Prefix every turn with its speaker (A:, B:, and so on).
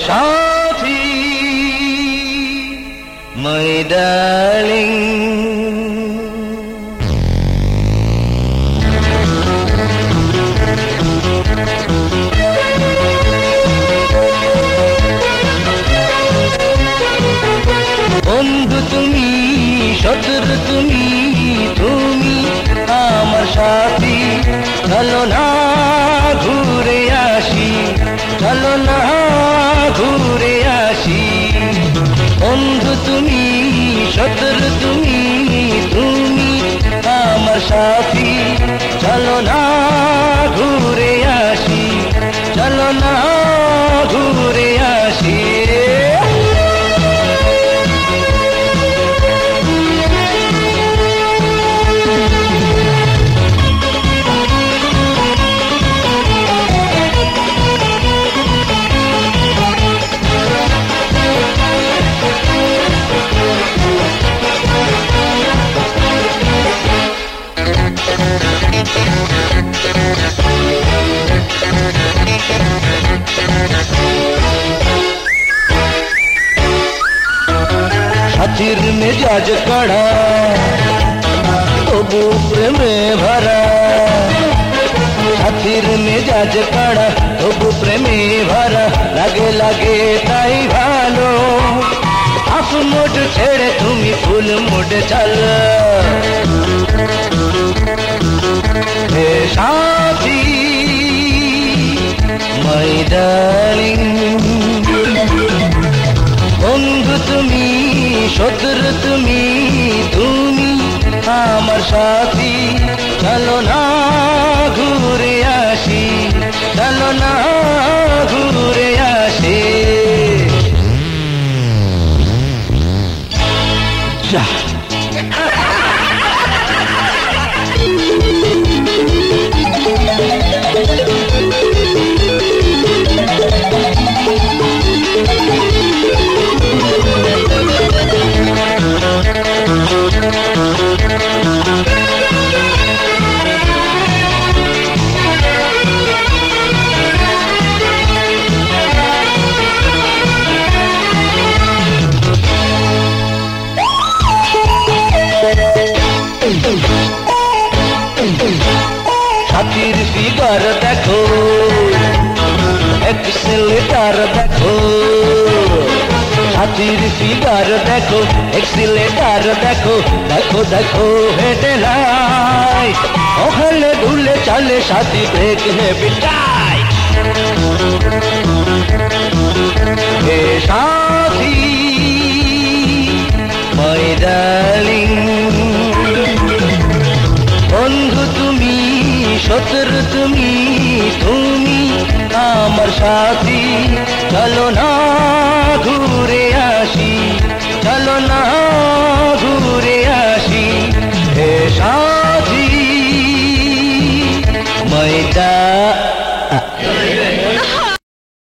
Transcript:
A: Sathi, my darling. বন্ধু তুমি, শত্রু তুমি, তুমি আমার সাথী। চলো না ঘুরে আসি, চলো না ঘুরে আসি। বন্ধু তুমি, শত্রু তুমি, তুমি আমার সাথী। চলো না ঘুরে আসি, চলো না ঘুরে আসি। সাথীর মেজাজ কড়া, তবু প্রেমে ভরা। সাথীর মেজাজ কড়া, তবু প্রেমে ভরা। লাগে লাগে তাই ভালো, হাফ মুড ছেড়ে তুমি ফুল মুড চলো। হে সাথী, my darling. বন্ধু তুমি, শত্রু তুমি, তুমি আমার সাথী। চলো না ঘুরে আসি, চলো না ঘুরে আসি। যা সাথীর ফিগার দেখো, এক্সিলেটার দেখো। সাথীর ফিগার দেখো, এক্সিলেটার দেখো। দেখো দেখো হেডলাইট, ওখানে দুলে চলে সাথী, break heavy tight. Hey Sathi, my darling. বন্ধু তুমি, শত্রু তুমি, তুমি আমার সাথী। চলো না ঘুরে আসি, চলো না